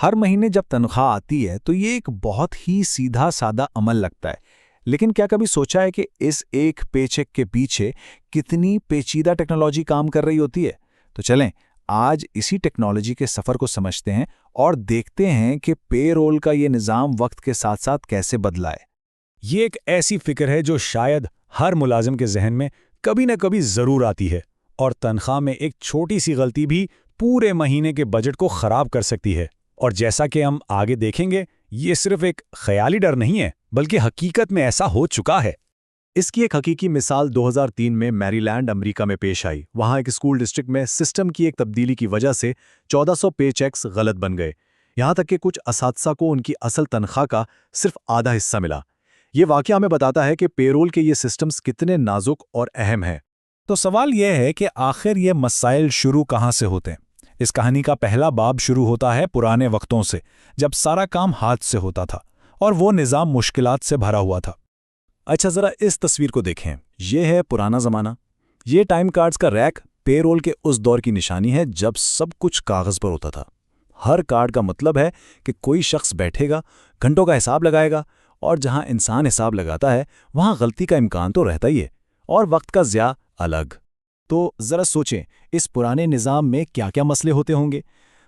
ہر مہینے جب تنخواہ آتی ہے تو یہ ایک بہت ہی سیدھا سادہ عمل لگتا ہے، لیکن کیا کبھی سوچا ہے کہ اس ایک پے چیک کے پیچھے کتنی پیچیدہ ٹیکنالوجی کام کر رہی ہوتی ہے؟ تو چلیں آج اسی ٹیکنالوجی کے سفر کو سمجھتے ہیں اور دیکھتے ہیں کہ پے رول کا یہ نظام وقت کے ساتھ ساتھ کیسے بدلا ہے۔ یہ ایک ایسی فکر ہے جو شاید ہر ملازم کے ذہن میں کبھی نہ کبھی ضرور آتی ہے، اور تنخواہ میں ایک چھوٹی سی غلطی بھی پورے مہینے کے بجٹ کو خراب کر سکتی ہے۔ اور جیسا کہ ہم آگے دیکھیں گے، یہ صرف ایک خیالی ڈر نہیں ہے، بلکہ حقیقت میں ایسا ہو چکا ہے۔ اس کی ایک حقیقی مثال 2003 میں میری لینڈ امریکہ میں پیش آئی۔ وہاں ایک اسکول ڈسٹرکٹ میں سسٹم کی ایک تبدیلی کی وجہ سے 1400 پے چیکس غلط بن گئے، یہاں تک کہ کچھ اساتذہ کو ان کی اصل تنخواہ کا صرف آدھا حصہ ملا۔ یہ واقعہ ہمیں بتاتا ہے کہ پے رول کے یہ سسٹمز کتنے نازک اور اہم ہیں۔ تو سوال یہ ہے کہ آخر یہ مسائل شروع کہاں سے ہوتے ہیں؟ اس کہانی کا پہلا باب شروع ہوتا ہے پرانے وقتوں سے، جب سارا کام ہاتھ سے ہوتا تھا اور وہ نظام مشکلات سے بھرا ہوا تھا۔ اچھا، ذرا اس تصویر کو دیکھیں۔ یہ ہے پرانا زمانہ۔ یہ ٹائم کارڈز کا ریک پے رول کے اس دور کی نشانی ہے جب سب کچھ کاغذ پر ہوتا تھا۔ ہر کارڈ کا مطلب ہے کہ کوئی شخص بیٹھے گا، گھنٹوں کا حساب لگائے گا، اور جہاں انسان حساب لگاتا ہے وہاں غلطی کا امکان تو رہتا ہی ہے، اور وقت کا ضیاع الگ۔ تو ذرا سوچیں، اس پرانے نظام میں کیا کیا مسئلے ہوتے ہوں گے؟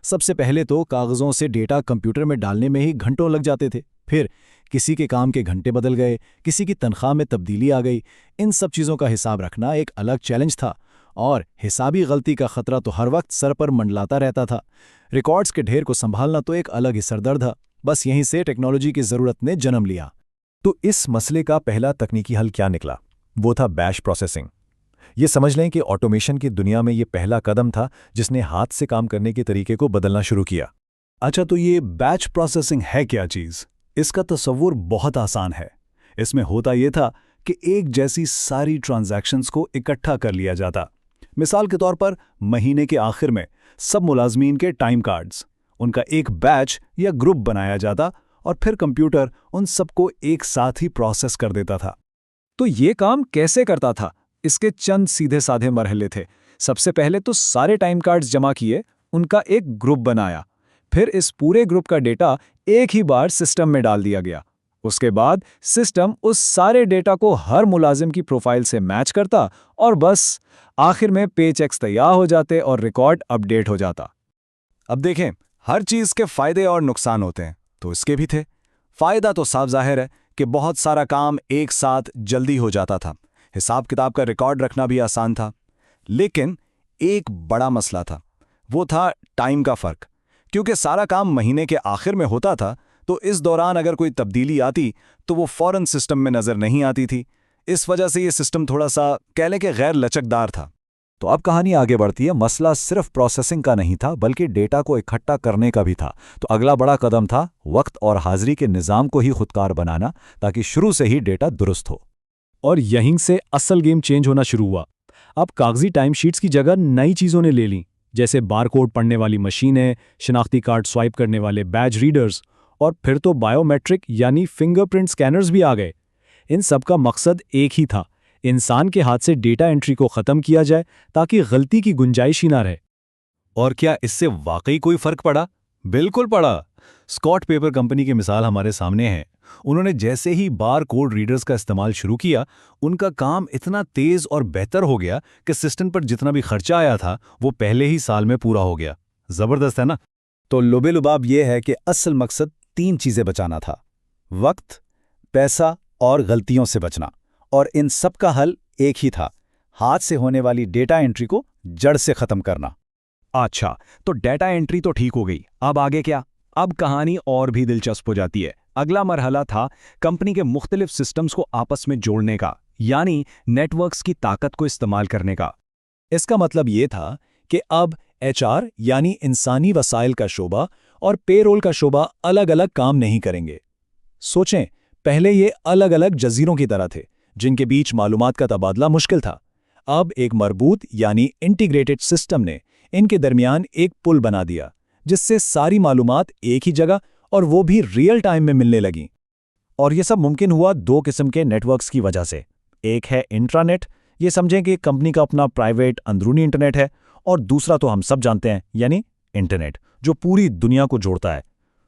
سب سے پہلے تو کاغذوں سے ڈیٹا کمپیوٹر میں ڈالنے میں ہی گھنٹوں لگ جاتے تھے۔ پھر کسی کے کام کے گھنٹے بدل گئے، کسی کی تنخواہ میں تبدیلی آ گئی۔ ان سب چیزوں کا حساب رکھنا ایک الگ چیلنج تھا، اور حسابی غلطی کا خطرہ تو ہر وقت سر پر منڈلاتا رہتا تھا۔ ریکارڈز کے ڈھیر کو سنبھالنا تو ایک الگ ہی سردرد تھا۔ بس یہیں سے ٹیکنالوجی کی ضرورت نے جنم لیا۔ تو اس مسئلے کا پہلا تکنیکی حل کیا نکلا؟ وہ تھا بیچ پروسیسنگ۔ یہ سمجھ لیں کہ آٹومیشن کی دنیا میں یہ پہلا قدم تھا جس نے ہاتھ سے کام کرنے کے طریقے کو بدلنا شروع کیا۔ اچھا، تو یہ بیچ پروسیسنگ ہے کیا چیز؟ اس کا تصور بہت آسان ہے۔ اس میں ہوتا یہ تھا کہ ایک جیسی ساری ٹرانزیکشنز کو اکٹھا کر لیا جاتا۔ مثال کے طور پر مہینے کے آخر میں سب ملازمین کے ٹائم کارڈز، ان کا ایک بیچ یا گروپ بنایا جاتا، اور پھر کمپیوٹر ان سب کو ایک ساتھ ہی پروسیس کر دیتا تھا۔ تو یہ کام کیسے کرتا تھا؟ اس کے چند سیدھے سادھے مرحلے تھے۔ سب سے پہلے تو سارے ٹائم کارڈز جمع کیے، ان کا ایک گروپ بنایا، پھر اس پورے گروپ کا ڈیٹا ایک ہی بار سسٹم میں ڈال دیا گیا۔ اس کے بعد سسٹم اس سارے ڈیٹا کو ہر ملازم کی پروفائل سے میچ کرتا، اور بس آخر میں پے چیکس تیار ہو جاتے اور ریکارڈ اپ ڈیٹ ہو جاتا۔ اب دیکھیں، ہر چیز کے فائدے اور نقصان ہوتے ہیں، تو اس کے بھی تھے۔ فائدہ تو صاف ظاہر ہے کہ بہت سارا کام ایک ساتھ جلدی ہو جاتا تھا، حساب کتاب کا ریکارڈ رکھنا بھی آسان تھا۔ لیکن ایک بڑا مسئلہ تھا، وہ تھا ٹائم کا فرق۔ کیونکہ سارا کام مہینے کے آخر میں ہوتا تھا، تو اس دوران اگر کوئی تبدیلی آتی تو وہ فوراً سسٹم میں نظر نہیں آتی تھی۔ اس وجہ سے یہ سسٹم تھوڑا سا کہہ لیں کہ غیر لچکدار تھا۔ تو اب کہانی آگے بڑھتی ہے۔ مسئلہ صرف پروسیسنگ کا نہیں تھا، بلکہ ڈیٹا کو اکٹھا کرنے کا بھی تھا۔ تو اگلا بڑا قدم تھا وقت اور حاضری کے نظام کو ہی خودکار بنانا، تاکہ شروع سے ہی ڈیٹا درست ہو۔ اور یہیں سے اصل گیم چینج ہونا شروع ہوا۔ اب کاغذی ٹائم شیٹس کی جگہ نئی چیزوں نے لے لیں، جیسے بار کوڈ پڑھنے والی مشینیں، شناختی کارڈ سوائپ کرنے والے بیج ریڈرز، اور پھر تو بائیو میٹرک یعنی فنگر پرنٹ سکینرز بھی آ گئے۔ ان سب کا مقصد ایک ہی تھا، انسان کے ہاتھ سے ڈیٹا انٹری کو ختم کیا جائے تاکہ غلطی کی گنجائش ہی نہ رہے۔ اور کیا اس سے واقعی کوئی فرق پڑا؟ بالکل پڑا۔ اسکاٹ پیپر کمپنی کی مثال ہمارے سامنے ہے۔ انہوں نے جیسے ہی بار کوڈ ریڈرز کا استعمال شروع کیا، ان کا کام اتنا تیز اور بہتر ہو گیا کہ سسٹم پر جتنا بھی خرچہ آیا تھا وہ پہلے ہی سال میں پورا ہو گیا۔ زبردست ہے نا؟ تو لبے لباب یہ ہے کہ اصل مقصد 3 چیزیں بچانا تھا: وقت، پیسہ اور غلطیوں سے بچنا، اور ان سب کا حل ایک ہی تھا: ہاتھ سے ہونے والی ڈیٹا انٹری کو جڑ سے ختم کرنا۔ اچھا، تو ڈیٹا انٹری تو ٹھیک ہو گئی، اب آگے کیا؟ اب کہانی اور بھی دلچسپ ہو جاتی ہے۔ اگلا مرحلہ تھا کمپنی کے مختلف سسٹمز کو آپس میں جوڑنے کا، یعنی نیٹ ورکس کی طاقت کو استعمال کرنے کا۔ اس کا مطلب یہ تھا کہ اب HR یعنی انسانی وسائل کا شعبہ اور پے رول کا شعبہ الگ الگ کام نہیں کریں گے۔ سوچیں، پہلے یہ الگ الگ جزیروں کی طرح تھے جن کے بیچ معلومات کا تبادلہ مشکل تھا۔ اب ایک مربوط یعنی انٹیگریٹڈ سسٹم نے ان کے درمیان ایک پل بنا دیا، جس سے ساری معلومات ایک ہی جگہ اور وہ بھی ریئل ٹائم میں ملنے لگیں۔ اور یہ سب ممکن ہوا 2 قسم کے نیٹ ورکس کی وجہ سے۔ ایک ہے انٹرانیٹ، یہ سمجھیں کہ کمپنی کا اپنا پرائیویٹ اندرونی انٹرنیٹ ہے، اور دوسرا تو ہم سب جانتے ہیں، یعنی انٹرنیٹ، جو پوری دنیا کو جوڑتا ہے۔